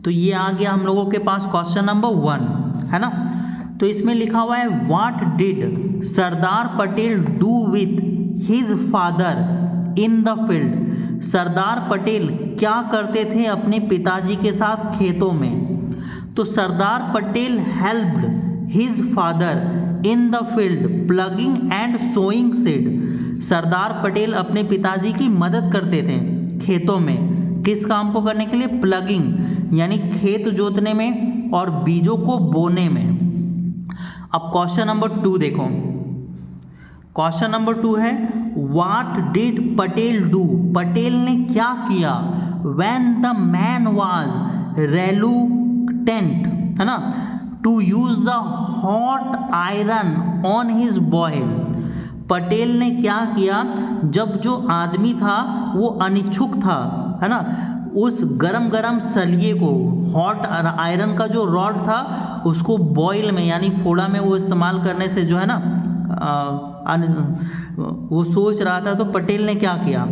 तो ये आ गया हम लोगों के पास क्वेश्चन नंबर 1, है ना। तो इसमें लिखा हुआ है what did Sardar Patel do with his father in the field. Sardar Patel क्या करते थे अपने पिताजी के साथ खेतों में। तो Sardar Patel helped his father in the field ploughing and sowing seed. Sardar Patel अपने पिताजी की मदद करते थे खेतों में, किस काम को करने के लिए, प्लगिंग यानी खेत जोतने में और बीजों को बोने में। अब क्वेश्चन नंबर 2 देखो, क्वेश्चन नंबर 2 है what did Patel do. Patel ने क्या किया when the man was reluctant, है ना, to use the hot iron on his boil. Patel ने क्या किया जब जो आदमी था वो अनिच्छुक था, है ना, उस गरम गरम सलिए को, हॉट आयरन का जो रॉड था उसको बॉयल में यानी फोड़ा में वो इस्तेमाल करने से जो है ना वो सोच रहा था। तो पटेल ने क्या किया,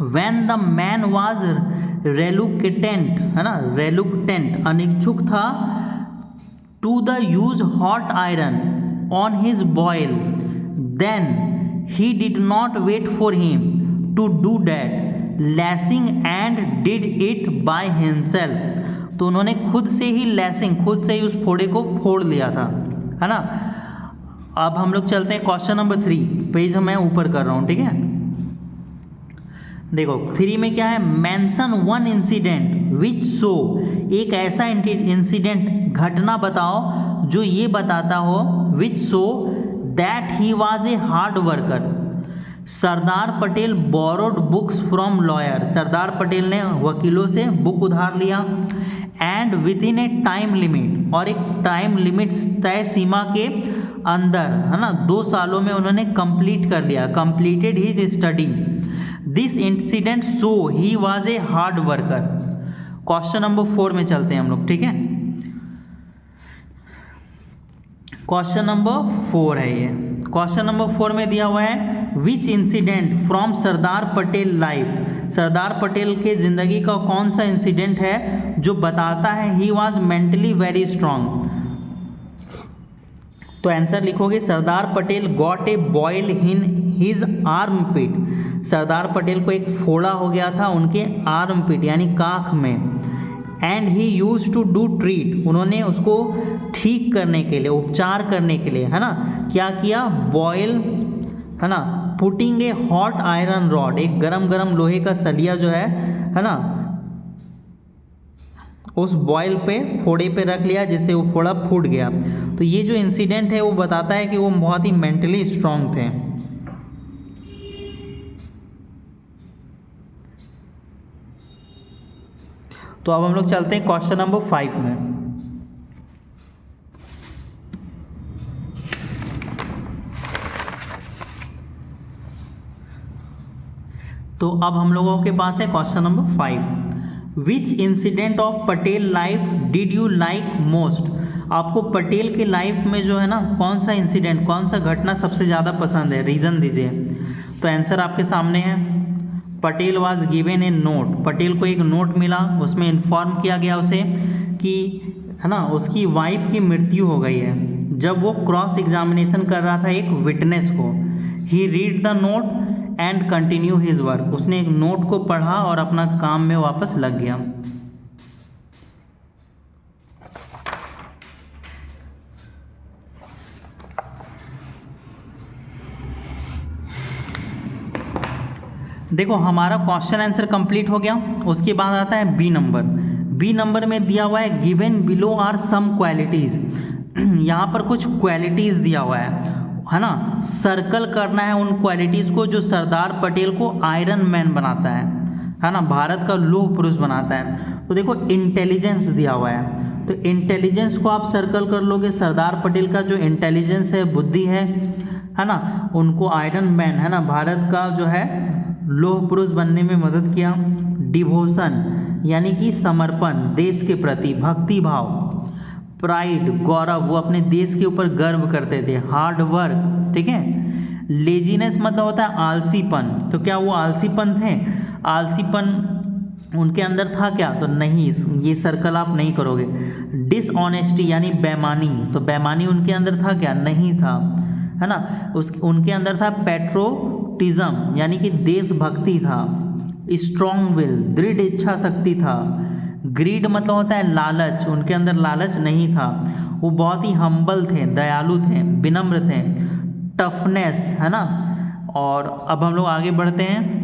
when the man was reluctant, है ना, रेलुक्टेंट अनिच्छुक था, to the use hot iron on his boil, then he did not wait for him to do that lancing and did it by himself. तो उन्होंने खुद से ही लैसिंग, खुद से ही उस फोड़े को फोड़ लिया था, है ना। अब हम लोग चलते हैं क्वेश्चन नंबर 3, पेज मैं ऊपर कर रहा हूँ, ठीक है। देखो 3 में क्या है, mention one incident which show, एक ऐसा इंसिडेंट घटना बताओ जो ये बताता हो, which show that he was a hard worker. Sardar Patel borrowed books from lawyer. Sardar Patel ने वकीलों से बुक उधार लिया, and within a time limit, और एक टाइम लिमिट तय सीमा के अंदर, है ना, 2 सालों में उन्होंने कंप्लीट कर लिया, completed his study. This incident show he was a hard worker. Question number 4 में चलते हैं हम लोग, ठीक है। क्वेश्चन नंबर 4 है ये। क्वेश्चन नंबर 4 में दिया हुआ है which incident from Sardar Patel life. Sardar Patel के ज़िंदगी का कौन सा इंसिडेंट है जो बताता है he was mentally very strong. तो आंसर लिखोगे Sardar Patel got a boil in his armpit. Sardar Patel को एक फोड़ा हो गया था उनके आर्म पिट यानी काख में, and he use to do treat, उन्होंने उसको ठीक करने के लिए, उपचार करने के लिए, है ना, क्या किया, बॉयल, है ना, putting a hot iron rod, एक गरम गरम लोहे का सलिया जो है ना, उस बॉयल पे, फोड़े पे रख लिया जिससे वो फोड़ा फूट गया। तो ये जो इंसिडेंट है वो बताता है कि वो बहुत ही मेंटली स्ट्रांग थे। तो अब हम लोग चलते हैं क्वेश्चन नंबर 5 में। तो अब हम लोगों के पास है question number 5, which incident of Patel life did you like most. आपको पटेल के लाइफ में जो है ना कौन सा इंसिडेंट, कौन सा घटना सबसे ज़्यादा पसंद है, रीज़न दीजिए। तो आंसर आपके सामने है, Patel was given A note. Patel को एक नोट मिला, उसमें इन्फॉर्म किया गया उसे कि, है ना, उसकी वाइफ की मृत्यु हो गई है, जब वो क्रॉस एग्जामिनेशन कर रहा था एक विटनेस को। He read the note and continue his work. उसने एक नोट को पढ़ा और अपना काम में वापस लग गया। देखो हमारा क्वेश्चन आंसर कंप्लीट हो गया। उसके बाद आता है बी नंबर। बी नंबर में दिया हुआ है given below are some qualities. यहाँ पर कुछ क्वालिटीज़ दिया हुआ है ना, सर्कल करना है उन क्वालिटीज़ को जो सरदार पटेल को आयरन मैन बनाता है ना, भारत का लौह पुरुष बनाता है। तो देखो इंटेलिजेंस दिया हुआ है, तो इंटेलिजेंस को आप सर्कल कर लोगे। सरदार पटेल का जो इंटेलिजेंस है, बुद्धि है ना, उनको आयरन मैन, है ना, भारत का जो है लौह पुरुष बनने में मदद किया। डिवोशन यानी कि समर्पण, देश के प्रति भक्ति भाव। प्राइड गौरव, वो अपने देश के ऊपर गर्व करते थे। हार्ड वर्क, ठीक है। लेजीनेस मतलब होता है आलसीपन, तो क्या वो आलसीपन थे? आलसीपन उनके अंदर था क्या, तो नहीं, ये सर्कल आप नहीं करोगे। डिसऑनेस्टी यानी बेईमानी, तो बेईमानी उनके अंदर था क्या, नहीं था, है ना। उनके अंदर था पैट्रोटिज्म यानी कि देशभक्ति था। स्ट्रॉन्ग विल दृढ़ इच्छा शक्ति था। ग्रीड मतलब होता है लालच, उनके अंदर लालच नहीं था। वो बहुत ही हम्बल थे, दयालु थे, विनम्र थे। टफनेस, है ना। और अब हम लोग आगे बढ़ते हैं,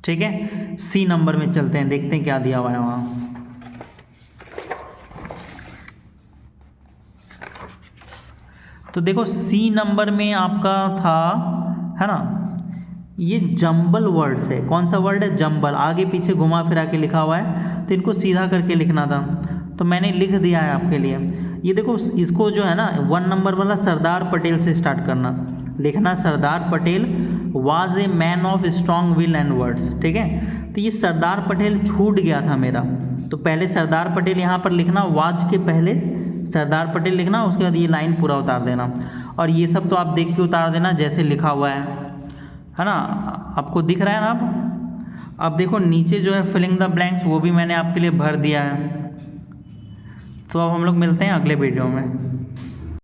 ठीक है, सी नंबर में चलते हैं, देखते हैं क्या दिया हुआ है वहाँ। तो देखो सी नंबर में आपका था, है ना, ये जंबल वर्ड्स है। कौन सा वर्ड है, जंबल, आगे पीछे घुमा फिरा के लिखा हुआ है, तो इनको सीधा करके लिखना था, तो मैंने लिख दिया है आपके लिए। ये देखो, इसको जो है ना 1 नंबर वाला सरदार पटेल से स्टार्ट करना, लिखना Sardar Patel was a man of strong will and words, ठीक है। तो ये सरदार पटेल छूट गया था मेरा, तो पहले सरदार पटेल यहाँ पर लिखना, वाज के पहले सरदार पटेल लिखना, उसके बाद ये लाइन पूरा उतार देना, और ये सब तो आप देख के उतार देना जैसे लिखा हुआ है ना। आपको दिख रहा है ना। अब देखो नीचे जो है फिलिंग द ब्लैंक्स, वो भी मैंने आपके लिए भर दिया है। तो अब हम लोग मिलते हैं अगले वीडियो में।